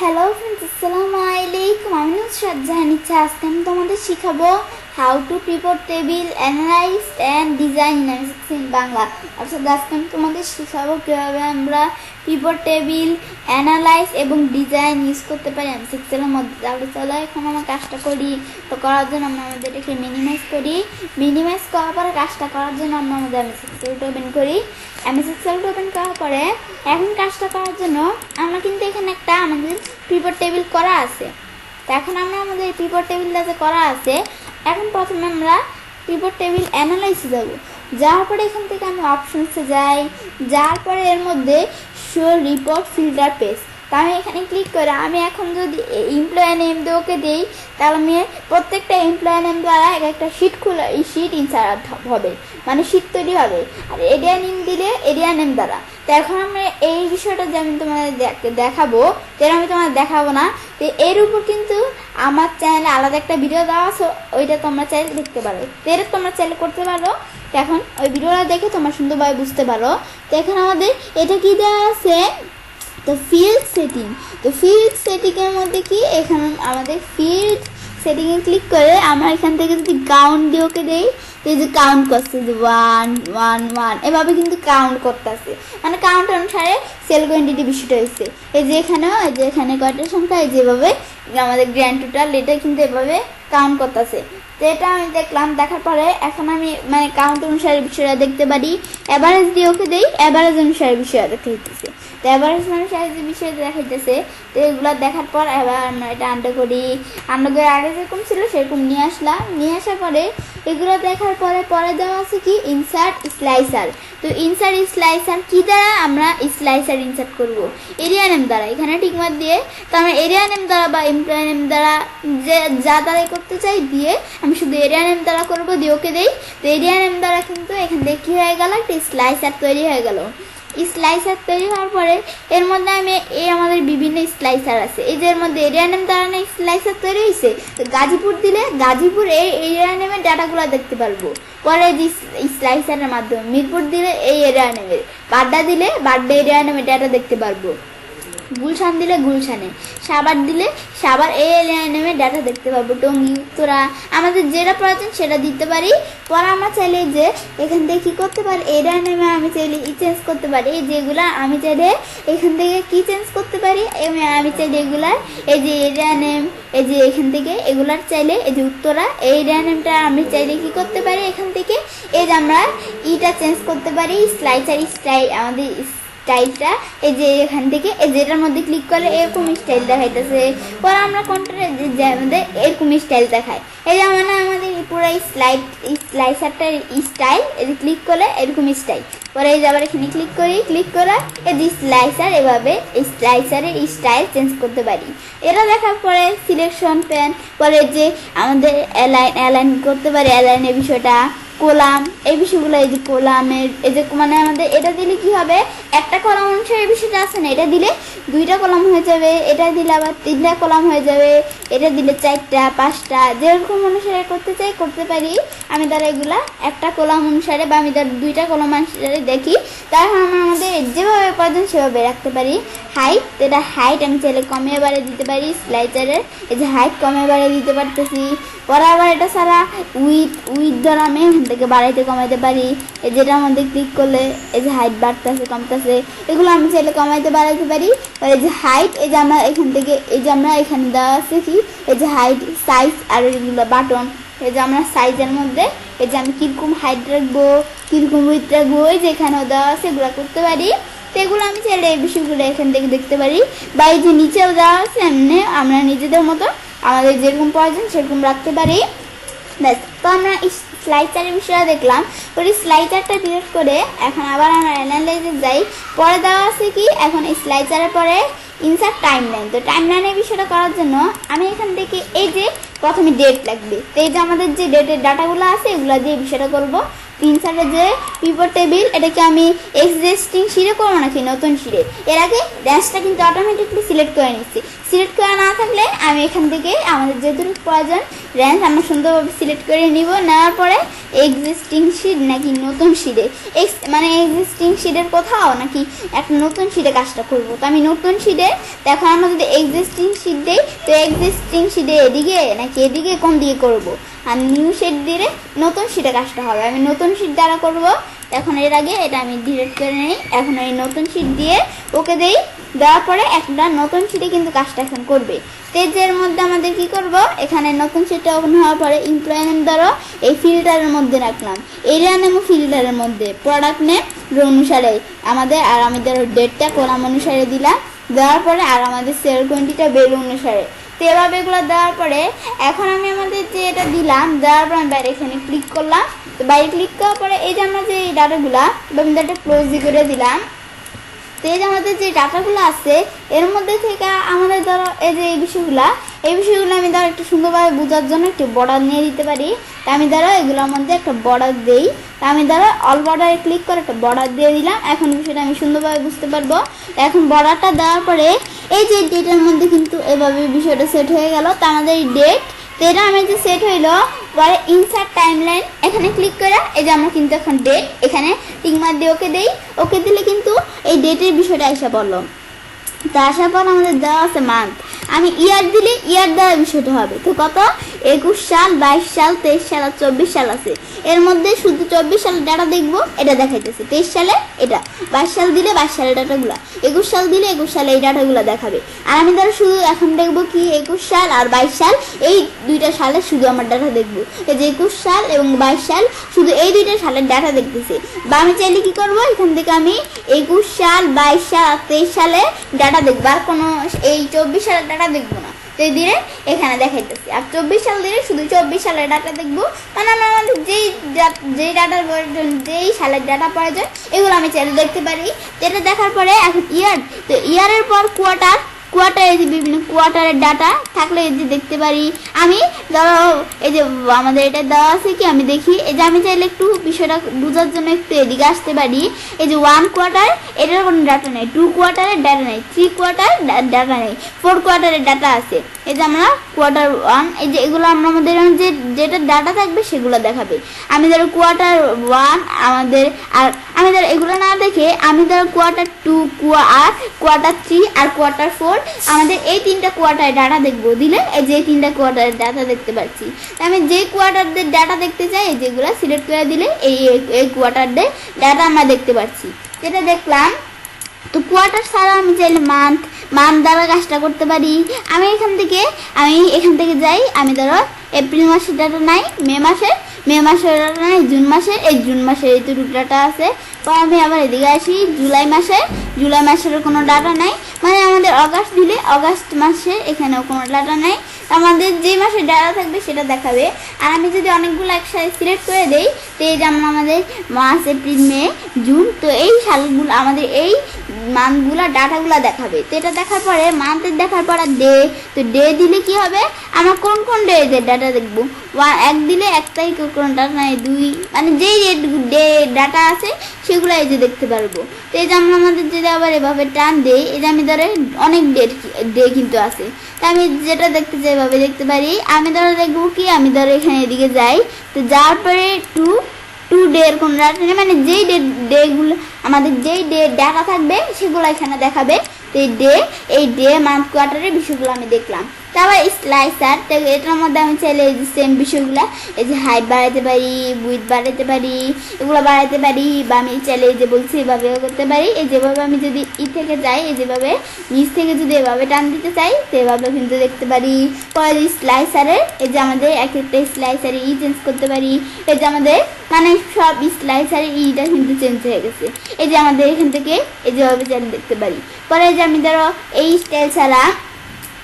Hello friends, আসসালামু আলাইকুম। আমি নুসরাত জাহান ইচ্ছা। আজকে আমি তোমাদের শিখাবো how to prepare table, analyse and design in Bangla. অর্থাৎ আজকে আমি তোমাদের শিখাবো কীভাবে আমরা প্রিপেয়ার টেবিল, অ্যানালাইজ এবং ডিজাইন ইউজ করতে পারি আমি এক্সেলের মধ্যে। তাহলে চলো এখন আমরা কাজটা করি। তো করার জন্য আমরা আমাদের এটাকে মিনিমাইজ করি। মিনিমাইজ করার পরে কাজটা করার জন্য আমরা আমাদের এক্সেলটা ওপেন করি। এক্সেলটা ওপেন করার পরে এখন কাজটা করার জন্য আমরা কিন্তু এখানে একটা আমাদের প্রিপেয়ার টেবিল করা আছে। তো এখন আমরা আমাদের প্রিপেয়ার টেবিলটা যে করা আছে, এখন প্রথমে আমরা প্রিপেয়ার টেবিল অ্যানালাইসে যাব। যাওয়ার পরে এখান থেকে আমি অপশনসে যাই। যাওয়ার পরে এর মধ্যে শো রিপোর্ট ফিল্টার পেজ, তা আমি এখানে ক্লিক করে আমি এখন যদি এমপ্লয়ি নেম দিয়ে ওকে দিই, তাহলে আমি প্রত্যেকটা এমপ্লয়ি নেম দ্বারা একটা শিট খুলে এই শিট ইনসার্ট হবে, মানে শিট তৈরি হবে। আর এরিয়া নেম দিলে এরিয়া নেম দ্বারা। তো এখন আমরা এই বিষয়টা যে আমি তোমাদের দেখাবো, যেটা আমি তোমাদের দেখাবো না। তো এর উপর কিন্তু আমার চ্যানেলে আলাদা একটা ভিডিও দেওয়া আছে, ওইটা তোমরা চাইলে দেখতে পারো। তো এটা তোমরা চাইলে করতে পারো। তো এখন ওই ভিডিওটা দেখে তোমরা সুন্দরভাবে বুঝতে পারো। তো এখন আমাদের এটা কি দেওয়া আছে, তো ফিল্ড সেটিং। তো ফিল্ড সেটিংয়ের মধ্যে কি, এখানে আমাদের ফিল্ড সেটিংয়ে ক্লিক করে আমরা এখান থেকে যদি কাউন্ট দিয়ে ওকে দেই, তো এই যে কাউন্ট করছে যে 1 1 1 এভাবে কিন্তু কাউন্ট করতেছে, মানে কাউন্ট অনুসারে সেল কোয়ান্টিটি বিষয়টা হয়েছে। এই যে এখানে কয়টা সংখ্যা, এই যেভাবে আমাদের গ্র্যান্ড টোটাল এটা কিন্তু এভাবে কাউন্ট করতেছে। তো এটা আমি দেখলাম, দেখার পরে এখন আমি মানে কাউন্ট অনুসারে বিষয়টা দেখতে পারি। অ্যাভারেজ দিয়ে ওকে দেই, অ্যাভারেজ অনুসারে বিষয়টা দেখাইতেছে। তো অ্যাভারেজ অনুসারে যে বিষয়টা দেখাইতেছে, তো এগুলো দেখার পর এবার আমরা এটা আন্ডার করে আগে যেরকম ছিল সেরকম নিয়ে আসলাম। নিয়ে আসার পরে এগুলো দেখার পরে দেওয়া আছে কি ইনসার্ট স্লাইসার। তো ইনসার্ট স্লাইসার কি দ্বারা আমরা স্লাইসার ইনসার্ট করব, এরিয়া নেম দ্বারা। এখানে টিকমার্ক দিয়ে, তো আমরা এরিয়া নেম দ্বারা বা এমপ্লয়ি নেম দ্বারা যে যা দ্বারাই করতে চাই দিয়ে আমি শুধু এরিয়া নেম দ্বারা করবো, দিয়ে ওকে দেই। তো এরিয়া নেম দ্বারা কিন্তু এখান থেকে কী হয়ে গেল, একটা স্লাইসার তৈরি হয়ে গেল। স্লাইসার তৈরি হওয়ার পরে এর মধ্যে আমি আমাদের বিভিন্ন স্লাইসার আছে। এই যে এর মধ্যে এরিয়া নেম দ্বারা না স্লাইসার তৈরি হয়েছে। তো গাজীপুর দিলে গাজীপুর এই এরিয়া নেমের ডাটাগুলো দেখতে পারবো। পরে যে স্লাইসারের মাধ্যমে মিরপুর দিলে এই এরিয়া নেমের, বাড্ডা দিলে বাড্ডা এরিয়া নেমের ডাটা দেখতে পারবো। গুলশান দিলে গুলশানে, সাভার দিলে সাভার এই এরিয়া নেমে ডাটা দেখতে পারবো। টঙ্গী, উত্তরা, আমাদের যেটা প্রয়োজন সেটা দিতে পারি। পরে আমরা চাইলে যে এখান থেকে কী করতে পারি, এরিয়া নেমে আমি চাইলে চেঞ্জ করতে পারি। যেগুলা আমি চাইলে এখান থেকে কি চেঞ্জ করতে পারি, আমি চাইলে এগুলার এই যে এরিয়া নেম, এই যে এখান থেকে এগুলার চাইলে এই যে উত্তরা এই এরিয়া নেমটা আমি চাইলে কি করতে পারি, এখান থেকে এই যে আমরা ইটা চেঞ্জ করতে পারি, স্লাইসার স্টাইল আমাদের স্টাইলটা। এই যে এখান থেকে এই যেটার মধ্যে ক্লিক করলে এরকম স্টাইল দেখাইতেছে। পরে আমরা কোনটা যে আমাদের এরকম স্টাইল দেখায়, এই যে মানে আমাদের পুরো স্লাইসারটার স্টাইল, এই যে ক্লিক করলে এরকম স্টাইল। পরে এই যে আবার এখানে ক্লিক করে এই যে স্লাইসার, এভাবে স্লাইসারের স্টাইল চেঞ্জ করতে পারি। এটা দেখার পরে সিলেকশন প্যান, পরে যে আমাদের অ্যালাইন করতে পারি, অ্যালাইনের বিষয়টা, কোলাম, এই বিষয়গুলো। এই যে কোলামের এই যে মানে আমাদের এটা দিলে কি হবে, একটা কলাম অনুসারে এই বিষয়টা আছে না, এটা দিলে 2টা কলাম হয়ে যাবে, এটা দিলে আবার 3টা কলাম হয়ে যাবে, এটা দিলে 4টা 5টা, যেরকম অনুসারে করতে চাই করতে পারি। আমি তারা এগুলা একটা কলাম অনুসারে বা আমি তার 2টা কলাম অনুসারে দেখি, তারপর আমরা আমাদের যেভাবে প্রয়োজন সেভাবে রাখতে পারি। হাইট, এটা হাইট আমি চাইলে কমিয়ে বাড়িয়ে দিতে পারি। স্লাইসারের এই যে হাইট কমিয়ে বাড়িয়ে দিতে পারতেছি। পরে আবার এটা ছাড়া উইথ দ্বারা আমি এখান থেকে বাড়াইতে কমাইতে পারি। এই যেটার মধ্যে ক্লিক করলে এই যে হাইট বাড়তেছে কমতেছে, এগুলো আমি চাইলে কমাইতে বাড়াইতে পারি। আর এই যে হাইট, এই যে আমরা এখান থেকে এই যে আমরা এখানে দেওয়া আছে কি, এই যে হাইট, সাইজ আর এগুলো বাটন। এই যে আমরা সাইজের মধ্যে এই যে আমি কীরকম হাইট রাখবো, কীরকম উইথ রাখবো, এই যে এখানেও দেওয়া আছে, এগুলো করতে পারি। তো এগুলো আমি চাইলে এই বিষয়গুলো এখান থেকে দেখতে পারি। বা এই যে নিচেও দেওয়া আছে, এমনি আমরা নিজেদের মতো আমাদের যেরকম প্রয়োজন সেরকম রাখতে পারি। ব্যাস। তো আমরা স্লাইসারের বিষয়টা দেখলাম। পরে স্লাইসারটা ডিলিট করে এখন আবার আমরা অ্যানালাইজে যাই। পরে দেওয়া আছে কি, এখন স্লাইসারের পরে ইনসার্ট টাইমলাইন। তো টাইমলাইনের বিষয়টা করার জন্য আমি এখান থেকে এই যে প্রথমে ডেট লাগবে। তো এই যে আমাদের যে ডেটের ডাটাগুলো আছে এগুলো দিয়ে বিষয়টা করবো। ইনসার্টে যে পিভট টেবিল এটাকে আমি এক্সিস্টিং শিটে করবো নাকি নতুন শিটে, এর আগে রেঞ্জটা কিন্তু অটোমেটিকলি সিলেক্ট করে নিচ্ছি। সিলেক্ট করা না থাকলে আমি এখান থেকে আমাদের যেটুকু প্রয়োজন রেঞ্জ আমরা সুন্দরভাবে সিলেক্ট করে নিব। নেওয়ার পরে এক্সিস্টিং শিট নাকি নতুন শিটে, মানে এক্সিস্টিং শিটের কোথাও নাকি একটা নতুন শিটে কাজটা করবো। তো আমি নতুন শিটে, তো এখন আমরা যদি এক্সিস্টিং শিট দিই, তো এক্সিস্টিং শিটে এদিকে নাকি এদিকে কোন দিকে করবো, আর নিউ শিট দিলে নতুন শিটে কাজটা হবে। আমি নতুন শিট দ্বারা করব। এখন এর আগে এটা আমি ডিলিট করে নিই। এখন এই নতুন শিট দিয়ে ওকে দেই, দেওয়ার পরে একটা নতুন শিটে কিন্তু কাজটা এখন করবে। পেজের মধ্যে আমাদের কি করব, এখানে নতুন শিটটা ওপেন হওয়ার পরে এমপ্লয়মেন্ট দ্বারা এই ফিল্টারের মধ্যে রাখলাম, এরিয়া নেম ফিল্টারের মধ্যে প্রোডাক্ট নেম অনুসারে আমাদের, আর আমাদের ডেটটা কলাম অনুসারে দিলাম। দেওয়ার পরে আর আমাদের সেল কোয়ান্টিটিটা বেল অনুসারে। তো এভাবে এগুলো দেওয়ার পরে এখন আমি আমাদের যে এটা দিলাম, দেওয়ার পর আমি বাইরে এখানে ক্লিক করলাম। তো বাইরে ক্লিক করার পরে এই যে আমরা যে এই ডাটাগুলা আমি ডাটা ক্লোজ করে দিলাম। তো এই যে আমাদের যে ডাটাগুলো আছে এর মধ্যে থেকে আমাদের ধরো এই যে এই বিষয়গুলো আমি ধরো একটু সুন্দরভাবে বোঝার জন্য একটু বর্ডার নিয়ে দিতে পারি। তা আমি ধরো এগুলোর মধ্যে একটা বর্ডার দিই। তা আমি ধরো অল বর্ডারে ক্লিক করে একটা বর্ডার দিয়ে দিলাম। এখন বিষয়টা আমি সুন্দরভাবে বুঝতে পারবো। এখন বর্ডারটা দেওয়ার পরে এই যে ডেটের মধ্যে কিন্তু এভাবে বিষয়টা সেট হয়ে গেল। তা আমাদের এই ডেট, তো এটা আমার যে সেট হইলো পরে ইনসার্ট টাইমলাইন এখানে ক্লিক করে এই যে আমরা কিন্তু এখন ডেট এখানে টিকমার্ক দিয়ে ওকে দেই। ওকে দিলে কিন্তু এই ডেটের বিষয়টা এসে পড়লো। তা আসার পর আমাদের দেওয়া আছে মান্থ, আমি ইয়ার দিলে ইয়ার দেওয়ার বিষয়টা হবে। তো কত 21 সাল, 22 সাল, 23 সাল আর 24 সাল আছে। এর মধ্যে শুধু 24 সালের ডাটা দেখবো, এটা দেখাইতেছে। 23 সালে এটা, 22 সাল দিলে 22 সালের ডাটাগুলো, 21 সাল দিলে 21 সালে এই ডাটাগুলো দেখাবে। আর আমি ধরো শুধু এখন দেখবো কি 21 সাল আর 22 সাল, এই দুইটা সালে শুধু আমার ডাটা দেখবো। এই যে 21 সাল এবং 22 সাল শুধু এই দুইটা সালের ডাটা দেখতেছে। বা আমি চাইলে কি করবো, এখান থেকে আমি 21 সাল, 22 সাল আর 23 সালে ডাটা দেখবো, আর কোনো এই 24 সালের ডাটা দেখবো না। তো এই দিলে এখানে দেখাইতেছি। আর 24 সাল দিলে শুধু 24 সালের ডাটা দেখবো। মানে আমরা আমাদের যেই ডাটার প্রয়োজন, যেই সালের ডাটা প্রয়োজন এগুলো আমি চাইলে দেখতে পারি। যেটা দেখার পরে এখন ইয়ার, তো ইয়ারের পর কোয়ার্টার, কোয়ার্টারে যে বিভিন্ন কোয়ার্টারের ডাটা থাকলে এই যে দেখতে পারি। আমি ধরো এই যে আমাদের এটা দেওয়া আছে কি আমি দেখি, এই যে আমি চাইলে একটু বিষয়টা বোঝার জন্য একটু এদিকে আসতে পারি। এই যে 1 কোয়ার্টার এটার কোনো ডাটা নেই, 2 কোয়ার্টারের ডাটা নেই, 3 কোয়ার্টার ডাটা নেই, 4 কোয়ার্টারের ডাটা আছে। এই যে আমরা কোয়ার্টার 1, এই যে এগুলো আমরা আমাদের যেটা ডাটা থাকবে সেগুলো দেখাবে। আমি ধরো কোয়ার্টার 1 আমাদের, আর আমি ধরো এগুলো না দেখে আমি ধরো কোয়ার্টার 2, কোয়ার্টার 3 আর কোয়ার্টার 4 আমাদের এই 3টা কোয়ার্টারের ডাটা দেখবো। দিলে এই যে 3টা কোয়ার্টারের ডাটা দেখতে পাচ্ছি। আমি যে কোয়ার্টারদের ডাটা দেখতে চাই এই যেগুলো সিলেক্ট করে দিলে এই কোয়ার্টারদের ডাটা আমরা দেখতে পাচ্ছি। যেটা দেখলাম। তো কোয়ার্টার ছাড়া আমি চাইলে মান্থ দ্বারা কাজটা করতে পারি। আমি এখান থেকে যাই, আমি ধরো এপ্রিল মাসের ডাটা নাই, মে মাসের ডাটা নাই, জুন মাসের এই তো ডাটা আছে। তো আমি আবার এদিকে আসি জুলাই মাসের কোনো ডাটা নাই। মানে আমাদের অগাস্ট দিলে অগাস্ট মাসে এখানেও কোনো ডাটা নাই। আমাদের যে মাসে ডাটা থাকবে সেটা দেখাবে। আর আমি যদি অনেকগুলো একসাথে সিলেক্ট করে দেই, তো এই যেমন আমাদের মার্চ, এপ্রিল, মে, জুন, তো এই সালগুলো আমাদের এই মান্থগুলো ডাটাগুলো দেখাবে। তো এটা দেখার পরে মান্থের দেখার পর ডে, তো ডে দিলে কি হবে, আমরা কোন ডেদের ডাটা দেখবো। 1 দিলে 1 তারিখের কোনো ডাটা নাই, 2 মানে যেই ডে ডাটা আছে সেগুলো এই যে দেখতে পারবো। তো এই যে আমরা আমাদের যদি আবার এভাবে টান দেই, এই যে আমি ধরো অনেক ডে কিন্তু আছে। তো আমি যেটা দেখতে চাই এভাবে দেখতে পারি। আমি ধরো দেখবো কি, আমি ধরো এখানে এদিকে যাই, তো যাওয়ার পরে টু ডে এর কোনো ডাটা নেই, মানে যেই ডেগুলো আমাদের যেই ডে ডাটা থাকবে সেগুলো এখানে দেখাবে। তো এই ডে মান্থ কোয়ার্টারের বিষয়গুলো আমি দেখলাম। তারপর স্লাইসার, তো এটার মধ্যে আমি চাইলে এই যে সেম বিষয়গুলো, এই যে হাইট বাড়াতে পারি, উইথ বাড়াতে পারি, এগুলো বাড়াতে পারি। বা আমি চাইলে এই যে বলছি এভাবেও করতে পারি। এই যেভাবে আমি যদি থেকে যাই, এই যেভাবে নিচ থেকে যদি এভাবে টান দিতে চাই, তো এভাবে কিন্তু দেখতে পারি। পরে স্লাইসারের এই যে আমাদের এক একটা স্লাইসারে চেঞ্জ করতে পারি। এই যে আমাদের মানে সব স্লাইসারে ইটা কিন্তু চেঞ্জ হয়ে গেছে। এই যে আমাদের এখান থেকে এই যেভাবে চাইলে দেখতে পারি। পরে যে আমি ধরো এই স্টাইল ছাড়া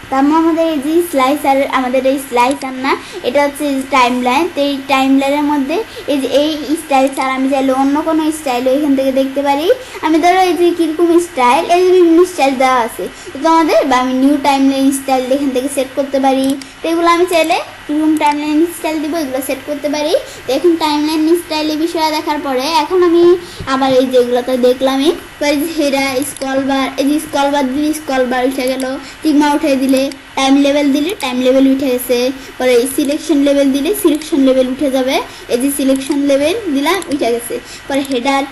তারপর আমাদের এই যে স্লাইসার, আমাদের এই স্লাইসার না, এটা হচ্ছে টাইম লাইন। তো এই টাইম লাইনের মধ্যে এই যে এই স্টাইল ছাড়া আমি চাইলে অন্য কোনো স্টাইলও এখান থেকে দেখতে পারি। আমি ধরো এই যে কীরকম স্টাইল, এই বিভিন্ন স্টাইল দেওয়া আছে, তো তোমাদের বা আমি নিউ টাইম লাইন স্টাইল এখান থেকে সেট করতে পারি। তো এগুলো আমি চাইলে কীরকম টাইম লাইন স্টাইল দিব এগুলো সেট করতে পারি। তো এখন টাইম লাইন স্টাইল এই বিষয়ে দেখার পরে এখন আমি আবার এই যেগুলোতে দেখলামই, পরে যে হেরা স্কল বার, এই যে স্কল বার দিলে স্কল বার উঠে গেল, টিকমা উঠে দিলে টাইম লেভেল দিলে টাইম লেভেল উঠে গেছে, পরে সিলেকশন লেভেল দিলে সিলেকশন লেভেল উঠে যাবে, এই যে সিলেকশন লেভেল দিলাম উঠে গেছে। পরে হেডার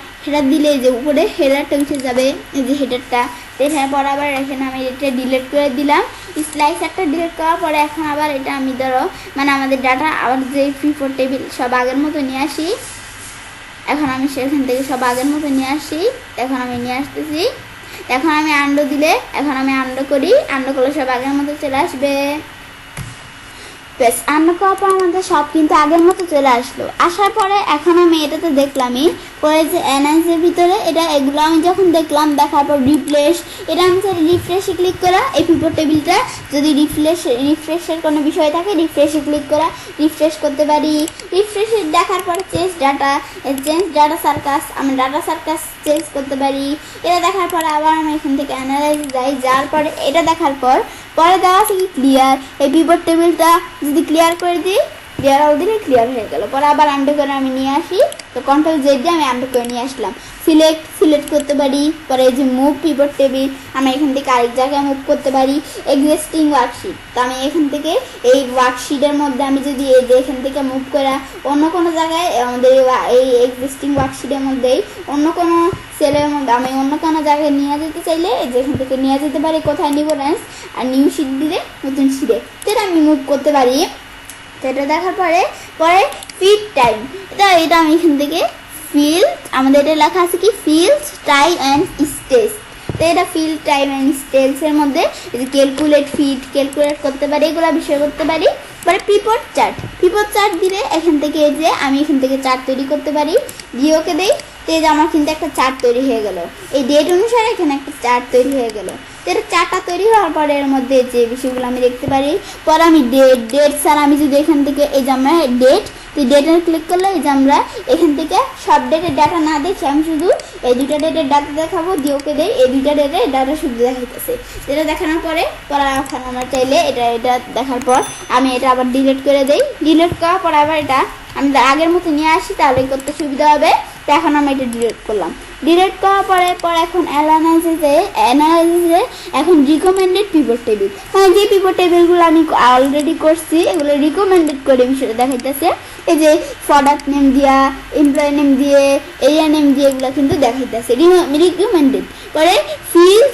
দিলে এই যে উপরে হেডারটা উঠে যাবে, এই যে হেডারটা। এখানে পরে আবার এখানে আমি এটা ডিলিট করে দিলাম, স্লাইসারটা ডিলিট করার পরে এখন আবার এটা আমি ধরো মানে আমাদের ডাটা আবার যে প্রিপোর টেবিল সব আগের মতো নিয়ে আসি। এখন আমি সেখান থেকে সব আগের মতো নিয়ে আসি, এখন আমি নিয়ে আসতেছি। এখন আমি আন্ডো দিলে, এখন আমি আন্ডো করি, আন্ডো করলে সব আগের মতো চলে আসবে। বেশ, আন্ডো করার পর আমাদের সব কিন্তু আগের মতো চলে আসলো। আসার পরে এখন আমি এটাতে দেখলামই, পরে যে এনআইসের ভিতরে এটা এগুলো আমি যখন দেখলাম, দেখার পর রিফ্রেশ, এটা আমি চাই রিফ্রেশে ক্লিক করা। এই পিভট টেবিলটা যদি রিফ্রেশের কোনো বিষয় থাকে রিফ্রেশে ক্লিক করা, রিফ্রেশ করতে পারি। রিফ্রেশে দেখার পরে চেঞ্জ ডাটা সার্কাস, আমি ডাটা সার্কাস চেঞ্জ করতে পারি। এটা দেখার পরে আবার আমি এখান থেকে অ্যানালাইজ যাই, যাওয়ার পরে এটা দেখার পরে দেওয়া আছে কি ক্লিয়ার। এই পিভট টেবিলটা যদি ক্লিয়ার করে দিই, ক্লিয়ার আউট দিলে ক্লিয়ার হয়ে গেল। পরে আবার আন্ডু করে আমি নিয়ে আসি, তো কন্ট্রোল জেড দিয়ে আমি আন্ডু করে নিয়ে আসলাম। সিলেক্ট করতে পারি। পরে এই যে মুভ পিভট টেবিল, আমি এখান থেকে আরেক জায়গায় মুভ করতে পারি। এক্সিস্টিং ওয়ার্কশিট, তো আমি এখান থেকে এই ওয়ার্কশিটের মধ্যে আমি যদি এই যে এখান থেকে মুভ করা অন্য কোনো জায়গায়, আমাদের এই এক্সিস্টিং ওয়ার্কশিটের মধ্যেই অন্য কোনো সেলের মধ্যে আমি অন্য কোনো জায়গায় নিয়ে যেতে চাইলে এই যে এখান থেকে নিয়ে যেতে পারি। কোথায় নিব রেঞ্জ, আর নিউ শিট দিলে নতুন শিটে, তো এটা আমি মুভ করতে পারি। তো এটা দেখার পরে ফিড টাইম, এটা আমি এখান থেকে ফিল্ড, আমাদের এটা লেখা আছে কি ফিল্ড টাইম অ্যান্ড স্টেজ। তো এটা ফিল্ড টাইম অ্যান্ড স্টেজের মধ্যে এই যে ক্যালকুলেট করতে পারি, এগুলো বিষয় করতে পারি। পরে পিভট চার্ট দিলে এখান থেকে এই যে আমি এখান থেকে চার্ট তৈরি করতে পারি, দিয়ে ওকে দেই। তো এই যে আমার কিন্তু একটা চার্ট তৈরি হয়ে গেল, এই ডেট অনুসারে এখানে একটা চার্ট তৈরি হয়ে গেল। তো এটা চার্টটা তৈরি হওয়ার পরে এর মধ্যে যে বিষয়গুলো আমি দেখতে পারি, পরে আমি ডেট স্যার আমি যদি এখান থেকে এই যে আমরা ডেট, তো ডেটে ক্লিক করলে এই যে আমরা এখান থেকে সব ডেটের ডাটা না দেখি, আমি শুধু এই দুইটা ডেটের ডাটা দেখাবো, দিয়ে ওকে দেই। এই দুইটা ডেটের ডাটা শুধু দেখাইতেছে। এটা দেখানোর পরে এখন আমরা চাইলে এটা দেখার পর আমি এটা আবার ডিলিট করে দেই। ডিলিট করার পর আবার এটা আমি আগের মতো নিয়ে আসি, তাহলে করতে সুবিধা হবে। তো এখন আমি এটা ডিলিট করলাম। ডিলিট করার পরে এখন অ্যানালাইসিসে এখন রিকমেন্ডেড পিভট টেবিল, মানে যে পিভট টেবিলগুলো আমি অলরেডি করছি এগুলো রিকমেন্ডেড করে বিষয়টা দেখাইতেছে। এই যে প্রোডাক্ট নেম দিয়া, এমপ্লয়ি নেম দিয়ে, এরিয়া নেম দিয়ে এগুলো কিন্তু দেখাইতেছে রিকমেন্ডেড। পরে ফিল্ড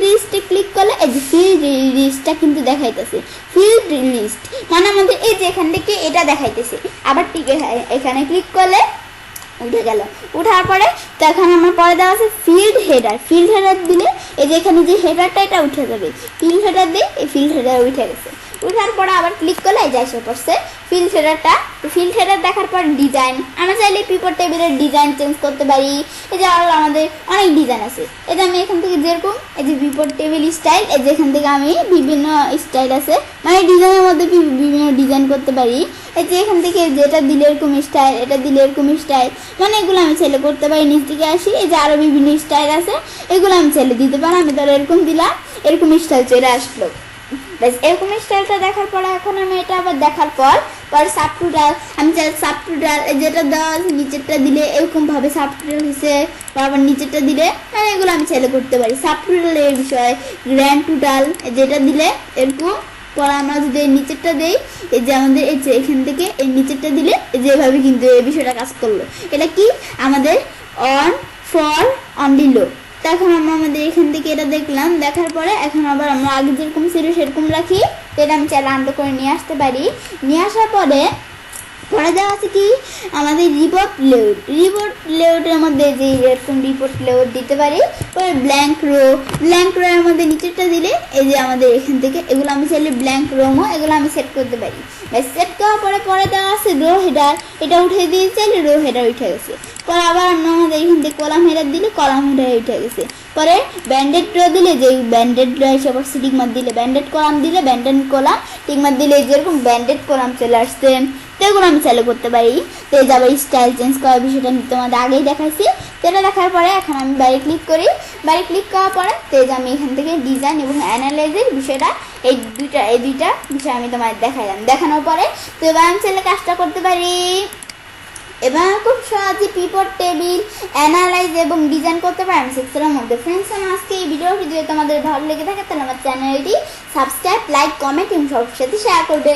লিস্টে ক্লিক করলে এই যে ফিল্ড লিস্টটা কিন্তু দেখাইতেছে। ফিল্ড লিস্ট মানে আমাদের এই যে এখান থেকে এটা দেখাইতেছে। আবার ঠিক এখানে ক্লিক করলে উঠে গেল। উঠার পরে তো এখন আমার পরে দেওয়া আছে ফিল্ড হেডার দিলে এই যে এখানে যে হেডারটা এটা উঠে যাবে। ফিল্ড হেডার দিয়ে এই ফিল্ড হেডার উঠে গেছে। উঠার পরে আবার ক্লিক করলে এই যে এসে পড়ছে ফিল্ড হেডার দেখার পর ডিজাইন, আমরা চাইলে পিভট টেবিলের ডিজাইন চেঞ্জ করতে পারি। এই যে আমাদের অনেক ডিজাইন আছে, এই যে আমি এখান থেকে যেরকম এই যে পিভট টেবিল স্টাইল, এই যে এখান থেকে আমি বিভিন্ন স্টাইল আছে, মানে ডিজাইনের মধ্যে বিভিন্ন ডিজাইন করতে পারি। এই যে এখান থেকে যেটা দিলে এরকম স্টাইল, এটা দিলে এরকম স্টাইল, মানে এগুলো আমি চাইলে করতে পারি। নিচ দিকে আসি, এই যে আরও বিভিন্ন স্টাইল আছে, এগুলো আমি চাইলে দিতে পারি। আমি ধরো এরকম দিলাম, এরকম স্টাইল চলে আসলো। ব্যাস, এরকম স্টাইলটা দেখার পরে এখন আমি এটা আবার দেখার পর সাবটোটাল, আমি চাই সাবটোটাল যেটা দেওয়া আছে নিচেরটা দিলে এরকমভাবে সাবটোটাল হয়েছে, বা আবার নিচেরটা দিলে, মানে এগুলো আমি চাইলে করতে পারি। সাবটোটালের বিষয়ে গ্র্যান্ড টোটাল যেটা দিলে এরকম, পরে আমরা যদি এই নিচেরটা দেই, এই যে আমাদের এই যে এখান থেকে এই নিচেরটা দিলে যেভাবে কিন্তু এই বিষয়টা কাজ করলো। এটা কি আমাদের অন ফর অনলি লো। তো এখন আমরা আমাদের এখান থেকে এটা দেখলাম, দেখার পরে এখন আবার আমরা আগে যেরকম ছিল সেরকম রাখি। তো এটা আমি চাইলে আন্ডু করে নিয়ে আসতে পারি। নিয়ে আসার পরে দেওয়া আছে কি আমাদের রিপোর্ট লেআউটের মধ্যে যে এরকম রিপোর্ট লেআউট দিতে পারি। পরে ব্ল্যাঙ্ক রোয়ের মধ্যে নিচেরটা দিলে এই যে আমাদের এখান থেকে এগুলো আমি চাইলে ব্ল্যাঙ্ক রোমও এগুলো আমি সেট করতে পারি। সেট করার পরে দেওয়া আছে রো হেডার, এটা উঠে দিয়ে চাইলে রো হেডার উঠে গেছে। পরে আবার আমাদের এখান থেকে কলাম হেডার দিলে কলাম হেডার উঠে গেছে। পরে ব্যান্ডেড রো দিলে যে ব্যান্ডেড রো এসে আবার টিকমার্ক দিলে ব্যান্ডেড কলাম দিলে ব্যান্ডেড কলাম টিকমার্ক দিলে যেরকম ব্যান্ডেড কলাম চলে আসছে। তো এগুলো আমি চালু করতে পারি। তো এই যাবে স্টাইল চেঞ্জ করার বিষয়টা আমি তোমাদের আগেই দেখাইছি। তো এটা দেখার পরে এখন আমি বাইরে ক্লিক করি। বাইরে ক্লিক করার পরে তো আমি এখান থেকে ডিজাইন এবং অ্যানালাইজের বিষয়টা এই দুইটা বিষয় আমি তোমাদের দেখাইলাম। দেখানোর পরে তো এবার আমি চাইলে কাজটা করতে পারি। এবার খুব সহজে পিভট টেবিল অ্যানালাইজ এবং ডিজাইন করতে পারি আমি সেক্সেলের মধ্যে। ফ্রেন্ডস, আজকে এই ভিডিওটি যদি তোমাদের ভালো লেগে থাকে তাহলে আমার চ্যানেলটি সাবস্ক্রাইব, লাইক, কমেন্ট এবং সবার সাথে শেয়ার করবে।